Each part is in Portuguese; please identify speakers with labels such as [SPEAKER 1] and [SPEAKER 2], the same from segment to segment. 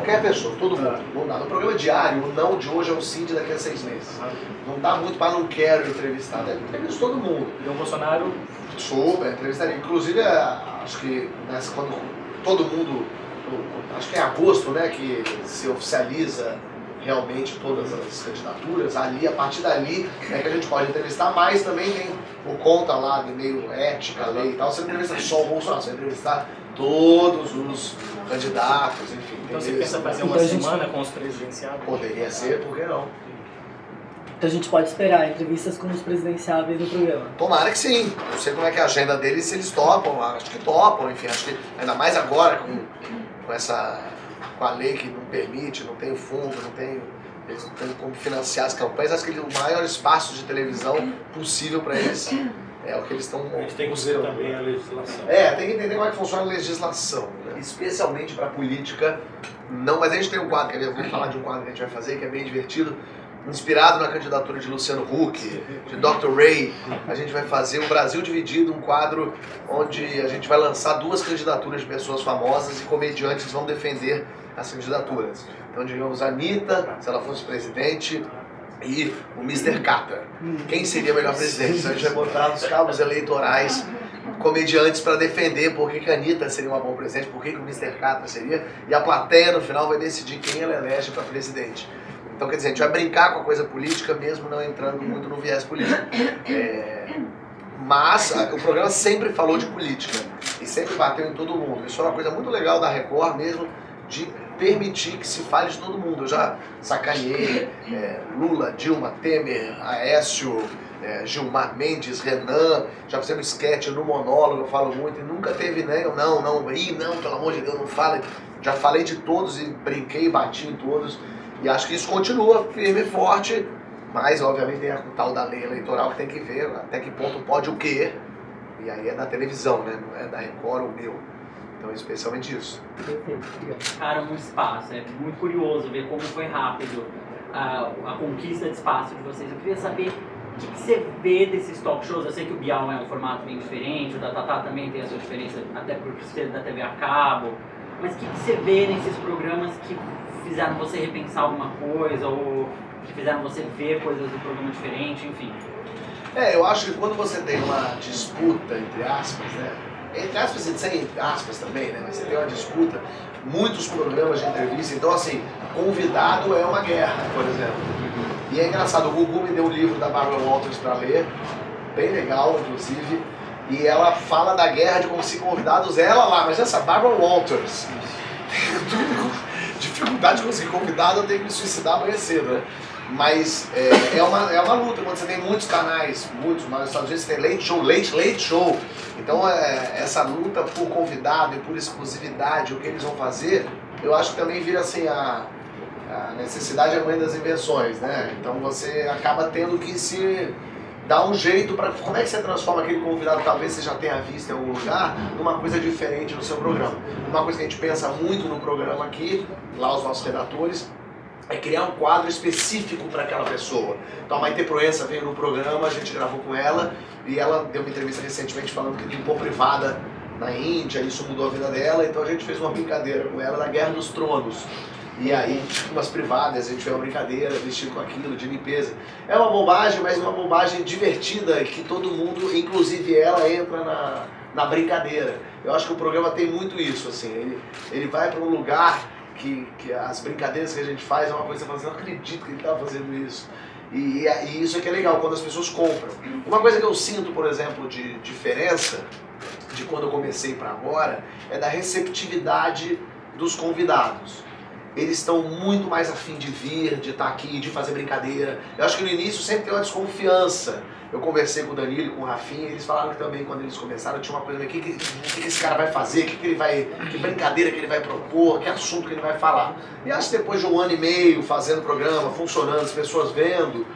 [SPEAKER 1] qualquer pessoa, todo mundo. Não dá. No programa diário, o não de hoje é o sim de daqui a 6 meses. Não dá muito para não quero entrevistar. Eu entrevisto todo mundo.
[SPEAKER 2] E o Bolsonaro...
[SPEAKER 1] Super, entrevistaria. Inclusive, acho que quando todo mundo, acho que é em agosto, né, que se oficializa realmente todas as candidaturas, ali, a partir dali é que a gente pode entrevistar, mas também tem o conta lá de meio ética, lei e tal, você não entrevista só o Bolsonaro, você vai entrevistar todos os candidatos, enfim.
[SPEAKER 2] Então você pensa fazer uma semana com os presidenciáveis?
[SPEAKER 1] Poderia ser, por que não?
[SPEAKER 3] Então a gente pode esperar entrevistas com os presidenciáveis no programa?
[SPEAKER 1] Tomara que sim. Não sei como é que é a agenda deles, se eles topam, acho que topam, enfim, acho que ainda mais agora com a lei que não permite, não tem o fundo, eles não têm como financiar as campanhas, acho que o maior espaço de televisão possível para eles é o que eles estão...
[SPEAKER 4] A gente tem que ver também a legislação.
[SPEAKER 1] Tem que entender como é que funciona a legislação, né? Especialmente para política, não, mas a gente tem um quadro, vou falar de um quadro que a gente vai fazer, que é bem divertido, inspirado na candidatura de Luciano Huck, de Dr. Ray. A gente vai fazer o Brasil Dividido, um quadro onde a gente vai lançar 2 candidaturas de pessoas famosas e comediantes vão defender as candidaturas. Então, digamos, a Anitta, se ela fosse presidente, e o Mr. Catra. Quem seria o melhor presidente? Então a gente vai botar nos cabos eleitorais comediantes para defender por que a Anitta seria uma boa presidente, por que o Mr. Catra seria, e a plateia no final vai decidir quem ela elege para presidente. Então, quer dizer, a gente vai brincar com a coisa política mesmo não entrando muito no viés político. Mas o programa sempre falou de política e sempre bateu em todo mundo. Isso é uma coisa muito legal da Record mesmo, de permitir que se fale de todo mundo. Eu já sacaneei Lula, Dilma, Temer, Aécio, Gilmar Mendes, Renan, já fizemos sketch no monólogo, eu falo muito, e nunca teve, né? Não, pelo amor de Deus, não fala. Já falei de todos e brinquei e bati em todos. E acho que isso continua firme e forte, mas obviamente tem a tal da lei eleitoral que tem que ver até que ponto pode o quê. E aí é da televisão, né? Não é da Record ou meu. Então, especialmente isso.
[SPEAKER 5] Cara, um espaço. É muito curioso ver como foi rápido a conquista de espaço de vocês. Eu queria saber o que você vê desses talk shows. Eu sei que o Bial é um formato bem diferente, o da Tatá também tem a sua diferença, até por ser da TV a cabo. Mas o que você vê nesses programas que fizeram você repensar alguma coisa ou que fizeram você ver coisas do programa diferente, enfim?
[SPEAKER 1] Eu acho que quando você tem uma disputa, entre aspas, né? Entre aspas e sem aspas também, né? Mas você tem uma disputa, muitos programas de entrevista, então assim, convidado é uma guerra, por exemplo. E é engraçado, o Gugu me deu um livro da Barbara Walters para ler, bem legal, inclusive, e ela fala da guerra de conseguir convidados, ela lá, mas essa Barbara Walters, dificuldade de conseguir convidado, eu tenho que me suicidar amanhã cedo, né? Mas é uma luta, quando você tem muitos canais, mas nos Estados Unidos você tem Late Show. Então essa luta por convidado e por exclusividade, o que eles vão fazer, eu acho que também vira assim, a necessidade é a mãe das invenções, né? Então você acaba tendo que se dar um jeito para... Como é que você transforma aquele convidado que talvez você já tenha visto em algum lugar, numa coisa diferente no seu programa? Uma coisa que a gente pensa muito no programa aqui, lá os nossos redatores, é criar um quadro específico para aquela pessoa. Então a Maite Proença veio no programa, a gente gravou com ela, e ela deu uma entrevista recentemente falando que limpou privada na Índia, isso mudou a vida dela, então a gente fez uma brincadeira com ela da Guerra dos Tronos. E aí, tipo, umas privadas, a gente fez uma brincadeira, vestido com aquilo, de limpeza. É uma bobagem, mas uma bobagem divertida, que todo mundo, inclusive ela, entra na brincadeira. Eu acho que o programa tem muito isso, assim, ele vai para um lugar que as brincadeiras que a gente faz é uma coisa que você fala assim, não acredito que ele está fazendo isso. E isso é que é legal, quando as pessoas compram. Uma coisa que eu sinto, por exemplo, de diferença, de quando eu comecei para agora, é da receptividade dos convidados. Eles estão muito mais afim de vir, de estar aqui, de fazer brincadeira. Eu acho que no início sempre tem uma desconfiança. Eu conversei com o Danilo e com o Rafinha, e eles falaram que também quando eles começaram tinha uma coisa, o que esse cara vai fazer, que brincadeira que ele vai propor, que assunto que ele vai falar. E acho que depois de 1 ano e meio fazendo o programa, funcionando, as pessoas vendo,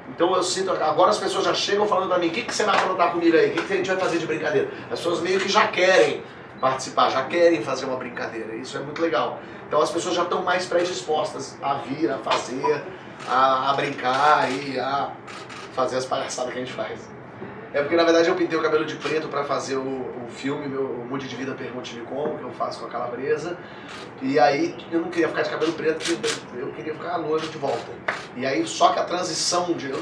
[SPEAKER 1] então eu sinto, agora as pessoas já chegam falando pra mim, o que você vai aprontar comigo aí, o que a gente vai fazer de brincadeira? As pessoas meio que já querem participar, já querem fazer uma brincadeira, isso é muito legal. Então as pessoas já estão mais predispostas a vir, a fazer, a brincar e a fazer as palhaçadas que a gente faz. É porque na verdade eu pintei o cabelo de preto pra fazer o filme, o Mude de Vida Pergunte-me Como, que eu faço com a Calabresa. E aí eu não queria ficar de cabelo preto, porque eu queria ficar loiro de volta. E aí só que a transição de... Eu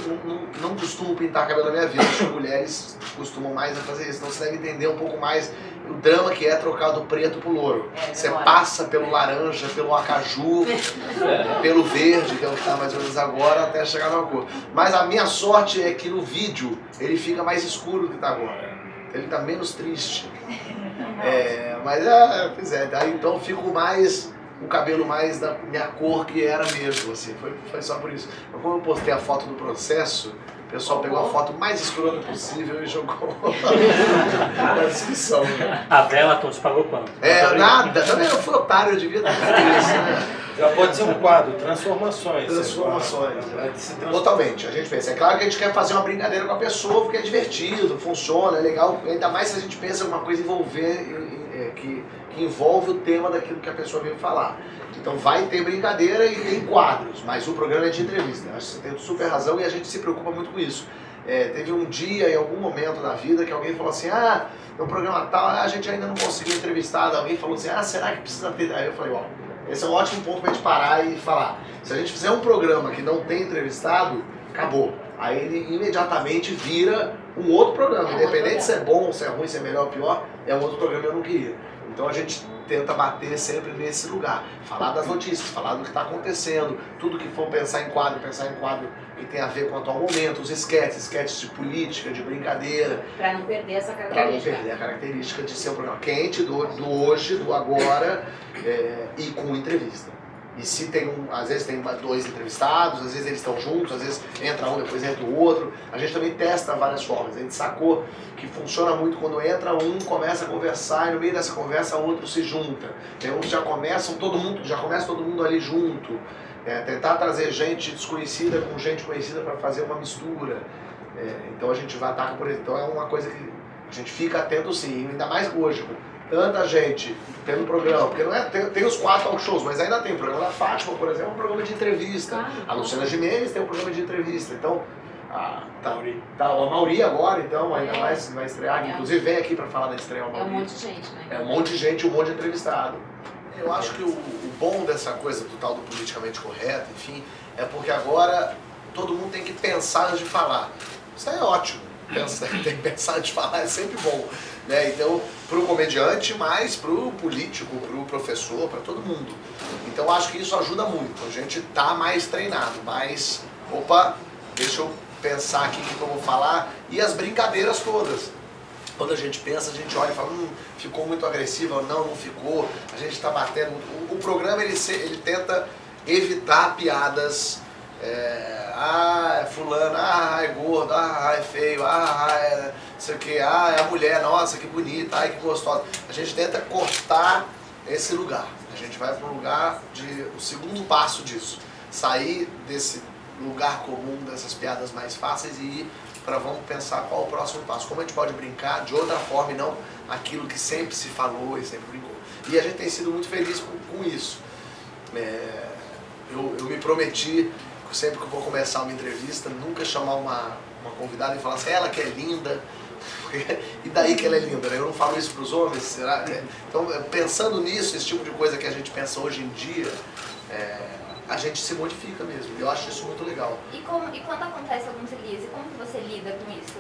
[SPEAKER 1] não costumo pintar cabelo na minha vida, acho que mulheres costumam mais a fazer isso. Então você deve entender um pouco mais o drama que é trocar do preto pro louro. Você passa pelo laranja, pelo acaju, pelo verde, que é o que tá mais ou menos agora, até chegar na cor. Mas a minha sorte é que no vídeo ele fica mais escuro do que tá agora. Ele tá menos triste. Pois é, daí então eu fico mais, o cabelo mais da minha cor que era mesmo, assim, foi só por isso. Mas como eu postei a foto do processo, o pessoal pegou a foto mais escrota possível e jogou na descrição.
[SPEAKER 2] A Velaton te pagou quanto?
[SPEAKER 1] Nada, também eu fui otário, eu devia ter feito isso, né?
[SPEAKER 4] Já pode ser um quadro, transformações.
[SPEAKER 1] Transformações, né? Totalmente. A gente pensa, é claro que a gente quer fazer uma brincadeira com a pessoa porque é divertido, funciona, é legal, ainda mais se a gente pensa em uma coisa que envolve o tema daquilo que a pessoa veio falar. Então vai ter brincadeira e tem quadros, mas o programa é de entrevista. Acho que você tem super razão e a gente se preocupa muito com isso. Teve um dia, em algum momento da vida, que alguém falou assim, no programa tal, a gente ainda não conseguiu entrevistar. Alguém falou assim, será que precisa ter? Aí eu falei, esse é um ótimo ponto pra gente parar e falar. Se a gente fizer um programa que não tem entrevistado, acabou. Aí ele imediatamente vira um outro programa. Independente se é bom, se é ruim, se é melhor ou pior, é um outro programa que eu não queria. Então a gente tenta bater sempre nesse lugar. Falar das notícias, falar do que está acontecendo, tudo que for pensar em quadro que tem a ver com o atual momento, os sketches de política, de brincadeira.
[SPEAKER 6] Para não perder essa
[SPEAKER 1] Para não perder a característica de ser um programa quente, do hoje, do agora, e com entrevista. E se tem às vezes tem dois entrevistados, às vezes eles estão juntos, às vezes entra um, depois entra o outro. A gente também testa várias formas. A gente sacou que funciona muito quando entra um, começa a conversar e no meio dessa conversa o outro se junta. Tem uns que já começa todo mundo ali junto. Tentar trazer gente desconhecida com gente conhecida para fazer uma mistura. Então a gente vai atacar por isso. Então é uma coisa que a gente fica atento sim, ainda mais hoje. Tanta gente tendo programa, porque não tem os 4 talk shows, mas ainda tem o programa da Fátima, por exemplo, um programa de entrevista. A Luciana Gimenez tem um programa de entrevista. Então, a Mauri agora, então, ainda mais vai estrear. Inclusive vem aqui para falar da estreia.
[SPEAKER 6] É um monte de gente, né?
[SPEAKER 1] É um monte de gente, um monte de entrevistado. Eu acho que o bom dessa coisa do tal do politicamente correto, enfim, é porque agora todo mundo tem que pensar antes de falar. Isso é ótimo. Tem que pensar antes de falar, é sempre bom. Né? Então, para o comediante, mas para o político, para o professor, para todo mundo. Então, acho que isso ajuda muito. A gente tá mais treinado, mas, deixa eu pensar aqui o que eu vou falar. E as brincadeiras todas. Quando a gente pensa, a gente olha e fala, ficou muito agressiva, não ficou, a gente está batendo. O programa, ele tenta evitar piadas, é fulano, é gordo, é feio, é sei o que, é a mulher, nossa, que bonita, ai, que gostosa. A gente tenta cortar esse lugar. A gente vai para um lugar o segundo passo disso. Sair desse lugar comum, dessas piadas mais fáceis e ir vamos pensar qual o próximo passo. Como a gente pode brincar de outra forma e não aquilo que sempre se falou e sempre brincou. E a gente tem sido muito feliz com isso. Eu me prometi, sempre que eu vou começar uma entrevista, nunca chamar uma convidada e falar assim, ela que é linda, e daí que ela é linda, né? Eu não falo isso para os homens, será? Então, pensando nisso, esse tipo de coisa que a gente pensa hoje em dia, a gente se modifica mesmo. Eu acho isso muito legal.
[SPEAKER 6] E quando acontece algum deslize, como que você lida com isso?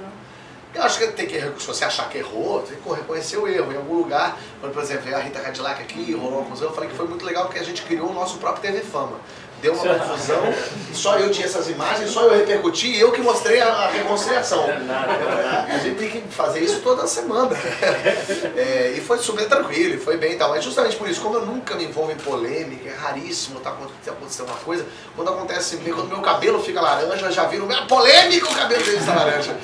[SPEAKER 1] Eu acho que tem que, se você achar que errou, tem que reconhecer o erro. Em algum lugar, quando, por exemplo, veio a Rita Cadillac aqui, rolou uma confusão, eu falei que foi muito legal porque a gente criou o nosso próprio TV Fama. Deu uma confusão, só eu tinha essas imagens, só eu repercuti e eu que mostrei a reconciliação. A gente tem que fazer isso toda semana. E foi super tranquilo, e foi bem e tal. Mas justamente por isso, como eu nunca me envolvo em polêmica, é raríssimo acontecer uma coisa, quando acontece, quando meu cabelo fica laranja, já vira polêmico o cabelo dele está laranja.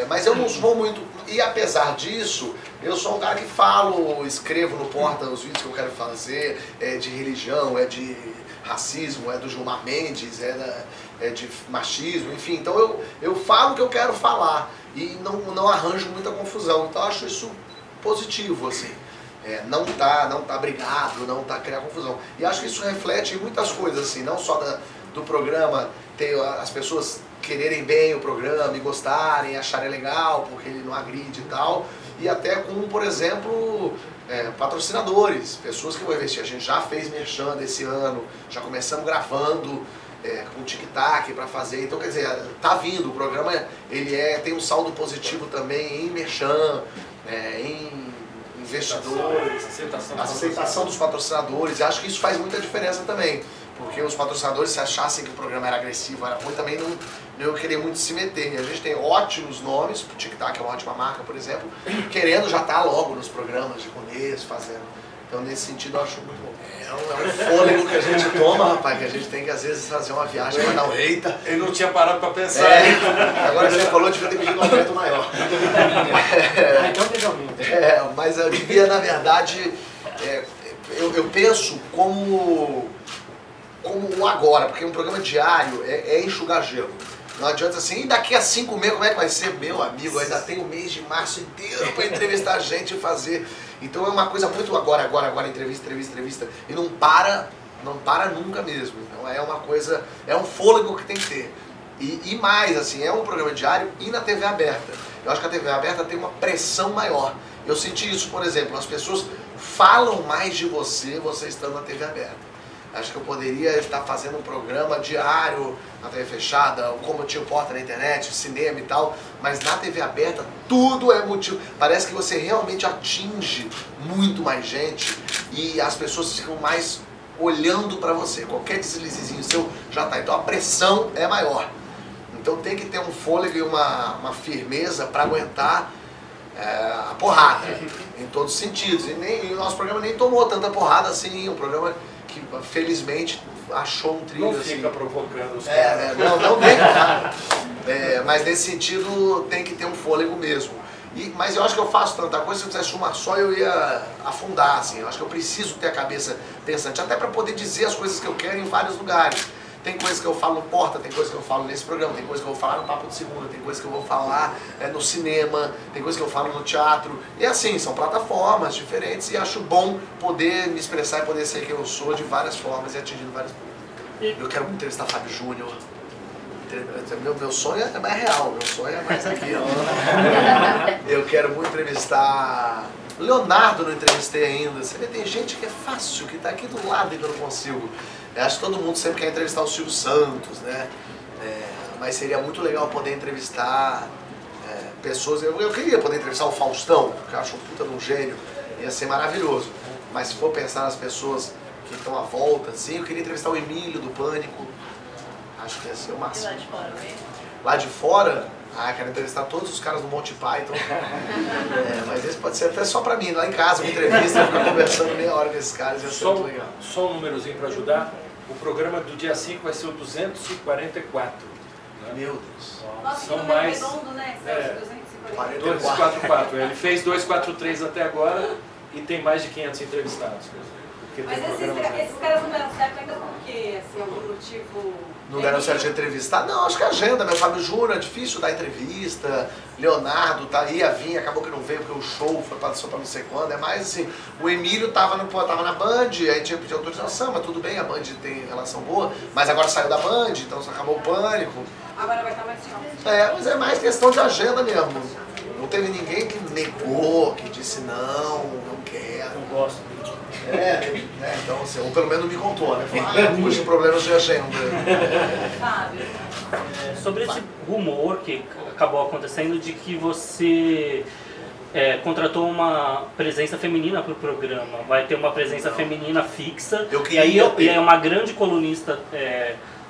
[SPEAKER 1] Mas eu não vou muito, e apesar disso, eu sou um cara que falo, escrevo no Porta os vídeos que eu quero fazer, de religião, de racismo, do Gilmar Mendes, de machismo, enfim. Então eu falo o que eu quero falar e não arranjo muita confusão. Então eu acho isso positivo, assim. Não tá brigado, não tá criando confusão. E acho que isso reflete em muitas coisas, assim, não só do programa, as pessoas quererem bem o programa e gostarem, acharem legal, porque ele não agride e tal. E até com, por exemplo, patrocinadores, pessoas que vão investir. A gente já fez merchan desse ano, já começamos gravando com tic-tac para fazer. Então, quer dizer, tá vindo. O programa ele tem um saldo positivo também em merchan, em investidores, aceitação dos patrocinadores. E acho que isso faz muita diferença também. Porque os patrocinadores, se achassem que o programa era agressivo, era ruim, também não iam querer muito se meter. E a gente tem ótimos nomes, o Tic-Tac é uma ótima marca, por exemplo, querendo já estar logo nos programas de começo, fazendo. Então, nesse sentido, eu acho muito bom. É um fôlego que a gente toma, rapaz, que a gente tem que, às vezes, fazer uma viagem e dar um eita.
[SPEAKER 4] Eu não tinha parado pra pensar.
[SPEAKER 1] Agora que você falou, eu devia ter pedido um aumento maior.
[SPEAKER 4] Então teve aumento.
[SPEAKER 1] Mas eu devia, na verdade, eu penso como um agora, porque um programa diário é enxugar gelo. Não adianta assim, e daqui a 5 meses como é que vai ser? Meu amigo, ainda tem o mês de março inteiro para entrevistar gente e fazer. Então é uma coisa muito agora, entrevista. E não para nunca mesmo. Então é uma coisa, é um fôlego que tem que ter. E mais, assim, é um programa diário e na TV aberta. Eu acho que a TV aberta tem uma pressão maior. Eu senti isso, por exemplo, as pessoas falam mais de você estando na TV aberta. Acho que eu poderia estar fazendo um programa diário na TV fechada, como eu tinha o Porta na internet, cinema e tal, mas na TV aberta tudo é motivo. Parece que você realmente atinge muito mais gente e as pessoas ficam mais olhando para você. Qualquer deslizezinho seu já tá. Então a pressão é maior. Então tem que ter um fôlego e uma firmeza para aguentar a porrada, em todos os sentidos. E o nosso programa nem tomou tanta porrada assim, um programa que felizmente achou um trilho.
[SPEAKER 4] Não fica
[SPEAKER 1] assim,
[SPEAKER 4] provocando os caras.
[SPEAKER 1] Não tem porrada. Mas nesse sentido tem que ter um fôlego mesmo. Mas eu acho que eu faço tanta coisa, se eu fizesse uma só eu ia afundar, assim. Eu acho que eu preciso ter a cabeça pensante, até para poder dizer as coisas que eu quero em vários lugares. Tem coisas que eu falo no Porta, tem coisas que eu falo nesse programa, tem coisas que eu vou falar no Papo de Segunda, tem coisas que eu vou falar no cinema, tem coisas que eu falo no teatro. E assim, são plataformas diferentes e acho bom poder me expressar e poder ser quem eu sou de várias formas e atingindo vários públicos. Eu quero muito entrevistar Fábio Júnior. Meu sonho é mais real, meu sonho é mais aqui, ó. Eu quero muito entrevistar Leonardo, não entrevistei ainda. Você vê, tem gente que é fácil, que está aqui do lado e que eu não consigo. Eu acho que todo mundo sempre quer entrevistar o Silvio Santos, né? Mas seria muito legal poder entrevistar pessoas. Eu queria poder entrevistar o Faustão, que eu acho um puta de um gênio, ia ser maravilhoso. Mas se for pensar nas pessoas que estão à volta, assim, eu queria entrevistar o Emílio do Pânico. Acho que ia ser o máximo.
[SPEAKER 6] E lá de fora mesmo?
[SPEAKER 1] Lá de fora, quero entrevistar todos os caras do Monty Python. Mas esse pode ser até só pra mim, lá em casa, uma entrevista, eu ficar conversando meia hora com esses caras, ia ser muito legal.
[SPEAKER 4] Só um númerozinho pra ajudar. O programa do dia 5 vai ser o 244. Né?
[SPEAKER 1] Meu Deus.
[SPEAKER 7] Nossa, que
[SPEAKER 4] São
[SPEAKER 7] número
[SPEAKER 4] mais
[SPEAKER 7] redondo, né? 250.
[SPEAKER 4] 244. Ele fez 243 até agora e tem mais de 500 entrevistados. Porque
[SPEAKER 7] Mas
[SPEAKER 4] tem programas
[SPEAKER 7] esses caras não deram certo ainda por quê? Assim, algum motivo...
[SPEAKER 1] Não deram certo de entrevistar? Não, acho que a agenda, meu Fábio Júnior, é difícil dar entrevista, Leonardo tá aí, a Vinha, acabou que não veio porque o show foi passou pra não sei quando, é mais assim, o Emílio tava na Band, aí tinha pedido autorização, mas tudo bem, a Band tem relação boa, mas agora saiu da Band, então acabou o Pânico.
[SPEAKER 7] Agora vai estar mais calmo.
[SPEAKER 1] Mas é mais questão de agenda mesmo. Não teve ninguém que negou, que disse não quero.
[SPEAKER 2] Não gosto.
[SPEAKER 1] Então assim, ou pelo menos me contou, né? Falou, puxa, problemas de agenda.
[SPEAKER 7] Fábio.
[SPEAKER 2] Sobre esse rumor que acabou acontecendo de que você contratou uma presença feminina para o programa. Vai ter uma presença feminina fixa.
[SPEAKER 1] Eu queria ter.
[SPEAKER 2] E aí uma grande colunista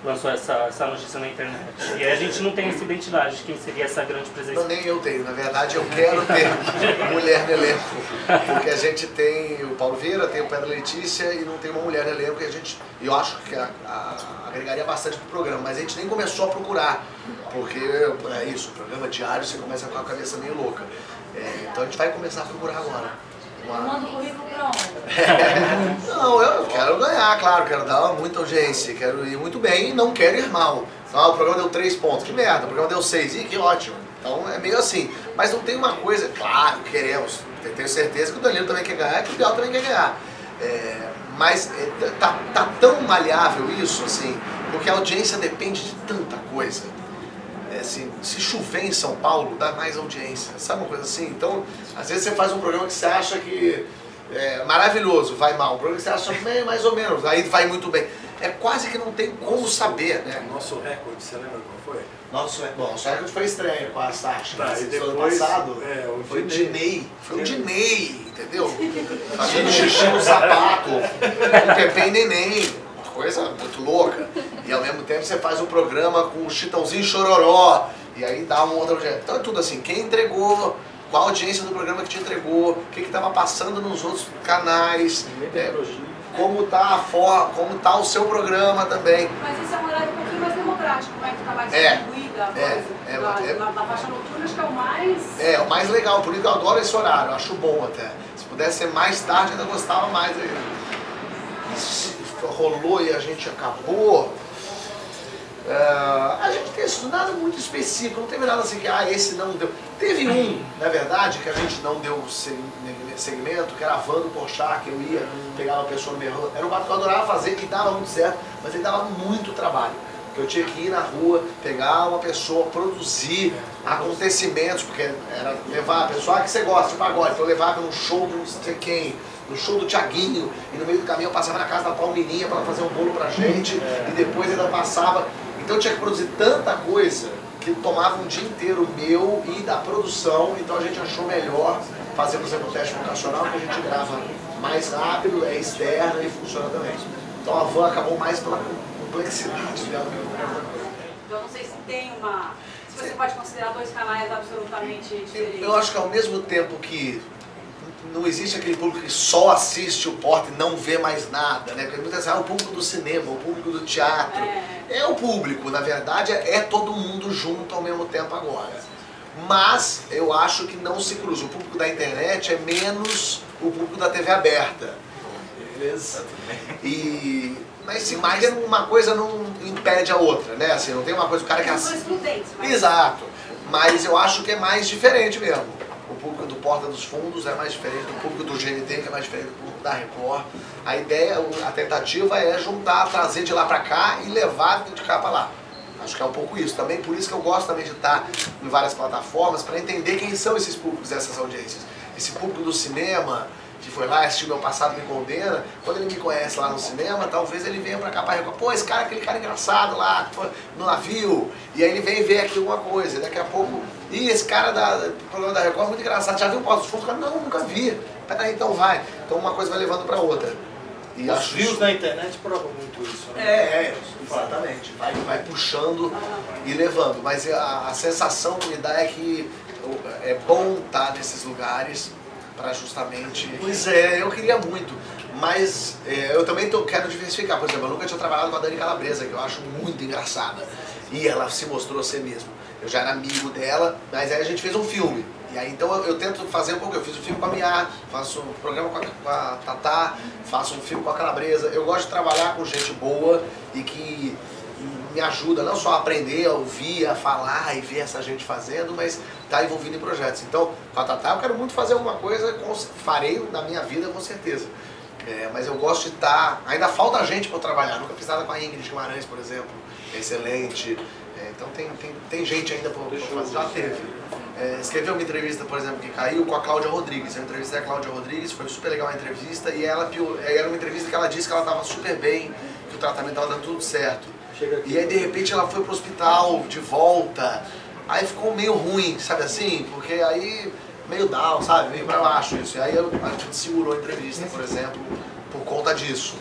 [SPEAKER 2] lançou essa notícia na internet. E aí a gente não tem essa identidade de quem seria essa grande presença.
[SPEAKER 1] Não, nem eu tenho. Na verdade, eu quero ter mulher no elenco. Porque a gente tem o Paulo Vieira, tem o Pedro Letícia e não tem uma mulher no elenco. E eu acho que agregaria bastante pro programa. Mas a gente nem começou a procurar. Porque é isso, programa diário, você começa com a cabeça meio louca. Então a gente vai começar a procurar agora.
[SPEAKER 7] Manda o currículo pra onde?
[SPEAKER 1] Não, eu quero ganhar, claro, quero dar muita audiência, quero ir muito bem e não quero ir mal. Então, o programa deu 3 pontos, que merda, o programa deu 6, ih, que ótimo. Então é meio assim. Mas não tem uma coisa, claro, queremos, tenho certeza que o Danilo também quer ganhar, que o Bial também quer ganhar. Mas tá tão maleável isso, assim, porque a audiência depende de tanta coisa. assim, se chover em São Paulo, dá mais audiência. Sabe uma coisa assim? Então, às vezes você faz um programa que você acha que é maravilhoso, vai mal. Um programa que você acha mais ou menos, aí vai muito bem. É quase que não tem como saber, né?
[SPEAKER 4] Nosso recorde, você lembra qual foi?
[SPEAKER 1] Nosso recorde foi estreia com a Sasha.
[SPEAKER 4] Tá,
[SPEAKER 1] Mas
[SPEAKER 4] e
[SPEAKER 1] ano
[SPEAKER 4] depois,
[SPEAKER 1] passado foi o
[SPEAKER 4] Diney.
[SPEAKER 1] Diney. Foi o Diney, entendeu? Fazendo xixi no sapato, com Pepe e Neném. Coisa muito louca. E ao mesmo tempo você faz um programa com o Chitãozinho e Chororó. E aí dá um outro objeto. Então é tudo assim, quem entregou, qual a audiência do programa que te entregou, o que estava passando nos outros canais, como tá o seu programa também.
[SPEAKER 7] Mas esse é um horário um pouquinho mais democrático, né? Que tá mais distribuída a coisa. Na faixa noturna acho que é o mais...
[SPEAKER 1] É, o mais legal, por isso que eu adoro esse horário, eu acho bom até. Se pudesse ser mais tarde, eu ainda gostava mais. Se rolou e a gente acabou. A gente fez nada muito específico, não teve nada assim que, esse não deu. Teve um, na verdade, que a gente não deu segmento, que era a van do Porchat, que eu ia pegar uma pessoa no meio. Era um quadro que eu adorava fazer e dava muito certo, mas ele dava muito trabalho. Que eu tinha que ir na rua, pegar uma pessoa, produzir acontecimentos, porque era levar a pessoa que você gosta de pagode, então eu levava num show do não sei quem, no show do Thiaguinho, e no meio do caminho eu passava na casa da Palmirinha para ela fazer um bolo pra gente, e depois ainda passava. Então eu tinha que produzir tanta coisa que tomava um dia inteiro meu e da produção, então a gente achou melhor fazer, por exemplo, o teste vocacional, que a gente grava mais rápido, é externa e funciona também. Então a van acabou mais pela complexidade dela.
[SPEAKER 7] Então não sei se tem uma... Se você pode considerar dois canais absolutamente diferentes.
[SPEAKER 1] Eu acho que ao mesmo tempo que não existe aquele público que só assiste o Porta e não vê mais nada, né? Porque muitas vezes o público do cinema, o público do teatro. É o público, na verdade, é todo mundo junto ao mesmo tempo agora. Mas eu acho que não se cruza. O público da internet é menos o público da TV aberta. Beleza? Mas sim, mas uma coisa não impede a outra, né? Assim, não tem uma coisa, o cara que assiste. Exato. Mas eu acho que é mais diferente mesmo. O público do Porta dos Fundos é mais diferente do público do GNT, que é mais diferente do público da Record. A ideia, a tentativa é juntar, trazer de lá pra cá e levar de cá pra lá. Acho que é um pouco isso. Também por isso que eu gosto também de estar em várias plataformas, para entender quem são esses públicos dessas audiências. Esse público do cinema, que foi lá assistir Meu Passado Me Condena, quando ele me conhece lá no cinema, talvez ele venha pra cá pra Record. Pô, esse cara, aquele cara engraçado lá, no navio. E aí ele vem ver aqui alguma coisa. Daqui a pouco, esse cara do programa da Record é muito engraçado. Já viu o Porta dos Fundos? Não, nunca vi. Peraí, então vai. Então uma coisa vai levando pra outra. E
[SPEAKER 8] os views na internet provam muito isso,
[SPEAKER 1] né? Exatamente. Vai puxando e levando. Mas a sensação que me dá é que é bom estar nesses lugares para justamente... Pois é, eu queria muito, mas eu também quero diversificar. Por exemplo, eu nunca tinha trabalhado com a Dani Calabresa, que eu acho muito engraçada. E ela se mostrou ser mesmo. Eu já era amigo dela, mas aí a gente fez um filme. E aí então eu tento fazer um pouco, eu fiz um filme com a Mia, faço um programa com a Tatá, faço um filme com a Calabresa. Eu gosto de trabalhar com gente boa e que me ajuda não só a aprender, a ouvir, a falar e ver essa gente fazendo, mas tá envolvido em projetos. Então, com a Tatá eu quero muito fazer alguma coisa, farei na minha vida com certeza. Mas eu gosto de estar... Ainda falta gente para eu trabalhar, nunca fiz nada com a Ingrid Guimarães, por exemplo, é excelente. Então tem gente ainda para fazer, já teve. Escreveu uma entrevista, por exemplo, que caiu com a Cláudia Rodrigues. Eu entrevistei a Cláudia Rodrigues, foi super legal a entrevista, e ela era uma entrevista que ela disse que ela estava super bem, que o tratamento estava dando tudo certo. E aí de repente ela foi pro hospital, de volta, aí ficou meio ruim, sabe assim? Porque aí meio down, sabe? Meio pra baixo isso. E aí a gente segurou a entrevista, por exemplo, por conta disso.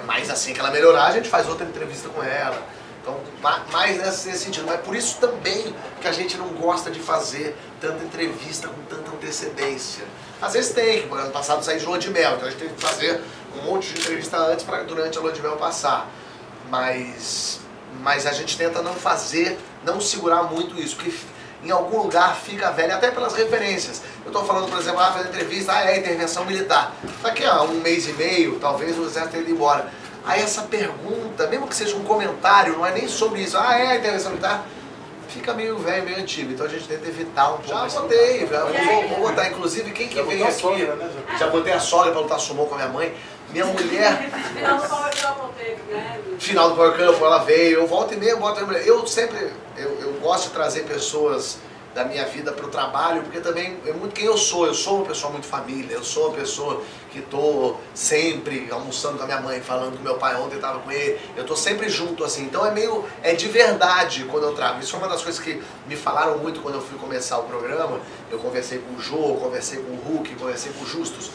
[SPEAKER 1] Mas assim que ela melhorar, a gente faz outra entrevista com ela. Então, mais nesse sentido. Mas por isso também que a gente não gosta de fazer tanta entrevista com tanta antecedência. Às vezes tem, que ano passado saiu de lua de mel, então a gente teve que fazer um monte de entrevista antes para durante a lua de mel passar. Mas a gente tenta não fazer, não segurar muito isso, porque em algum lugar fica velho, até pelas referências. Eu estou falando, por exemplo, fazer entrevista, intervenção militar. Daqui a um mês e meio, talvez o exército tenha ido embora. Aí essa pergunta, mesmo que seja um comentário, não é nem sobre isso, a intervenção militar, fica meio velho, meio antigo. Então a gente tenta evitar um pouco. Já botei, vou botar. Inclusive, quem que vem aqui... Sogra, né? Já botei a sogra para lutar sumô com a minha mãe. Minha mulher...
[SPEAKER 7] Final do Power Couple teve, né?
[SPEAKER 1] Final do Power Couple, ela veio. Eu volto e meia, boto a mulher. Eu sempre... Eu gosto de trazer pessoas da minha vida para o trabalho, porque também é muito quem eu sou uma pessoa muito família, eu sou uma pessoa que estou sempre almoçando com a minha mãe, falando com meu pai, ontem estava com ele, eu estou sempre junto assim, então é de verdade quando eu trago. Isso é uma das coisas que me falaram muito quando eu fui começar o programa. Eu conversei com o Jô, conversei com o Hulk, conversei com o Justus,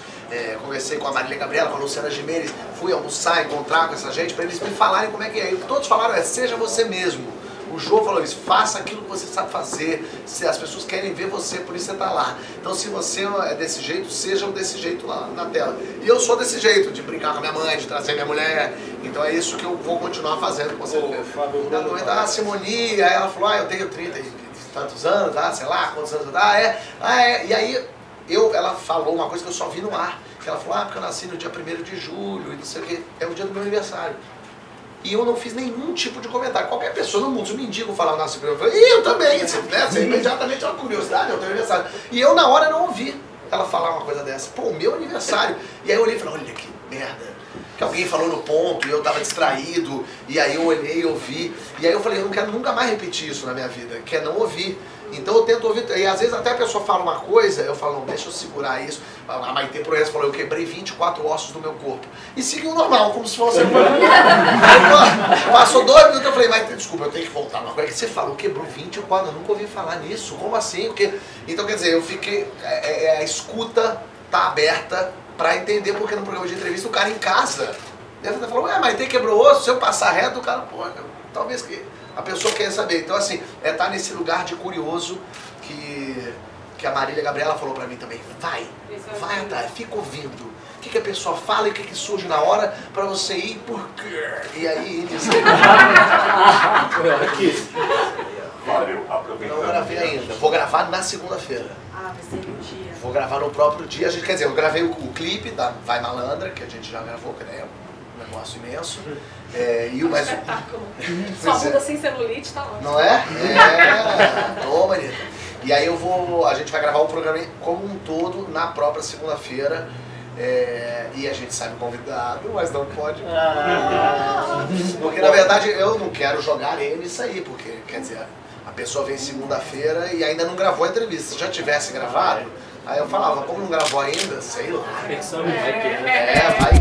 [SPEAKER 1] conversei com a Marília Gabriela, com a Luciana Gimenez, fui almoçar, encontrar com essa gente para eles me falarem como é que é. E todos falaram, seja você mesmo. O Jô falou isso, faça aquilo que você sabe fazer, se as pessoas querem ver você, por isso você está lá. Então se você é desse jeito, seja desse jeito lá na tela. E eu sou desse jeito, de brincar com a minha mãe, de trazer minha mulher, então é isso que eu vou continuar fazendo com você. A Simoni, aí ela falou, eu tenho 30 e tantos anos, sei lá, quantos anos, e aí ela falou uma coisa que eu só vi no ar, que ela falou, porque eu nasci no dia 1º de julho, e não sei o que, é o dia do meu aniversário. E eu não fiz nenhum tipo de comentário. Qualquer pessoa no mundo, se um mendigo falar nasce primeiro, eu falei, e eu também, né? Você imediatamente é uma curiosidade, é o teu aniversário. E eu na hora não ouvi ela falar uma coisa dessa. Pô, o meu aniversário. E aí eu olhei e falei, olha que merda. Que alguém falou no ponto e eu tava distraído. E aí eu olhei e ouvi. E aí eu falei, eu não quero nunca mais repetir isso na minha vida, que é não ouvir. Então eu tento ouvir, e às vezes até a pessoa fala uma coisa, eu falo, não, deixa eu segurar isso. A Maitê Proença falou, eu quebrei 24 ossos do meu corpo. E seguiu normal, como se fosse... Passou 2 minutos, eu falei, Maitê, desculpa, eu tenho que voltar. Mas como é que você falou, quebrou 24? Eu nunca ouvi falar nisso, como assim? Porque... Então quer dizer, eu fiquei... a escuta tá aberta pra entender, porque no programa de entrevista o cara em casa deve estar falando, Maitê quebrou osso, se eu passar reto, o cara, pô, talvez que... A pessoa quer saber. Então, assim, tá nesse lugar de curioso que a Marília Gabriela falou pra mim também. Vai atrás, fica ouvindo. O que a pessoa fala e o que surge na hora pra você ir por quê? E aí, não gravei ainda. Vou gravar na segunda-feira.
[SPEAKER 7] Vai ser no dia.
[SPEAKER 1] Vou gravar no próprio dia. Quer dizer, eu gravei o clipe da Vai Malandra, que a gente já gravou, que é um negócio imenso.
[SPEAKER 7] Mais espetáculo. Sua bunda sem celulite tá ótimo.
[SPEAKER 1] Não é? Toma, Anitta. E aí a gente vai gravar o programa como um todo na própria segunda-feira. E a gente sabe o convidado, mas não pode. Porque na verdade eu não quero jogar ele nisso aí, porque quer dizer, a pessoa vem segunda-feira e ainda não gravou a entrevista. Se já tivesse gravado, aí eu falava, como não gravou ainda, sei lá.
[SPEAKER 4] Pensando vai ter, né?
[SPEAKER 1] Vai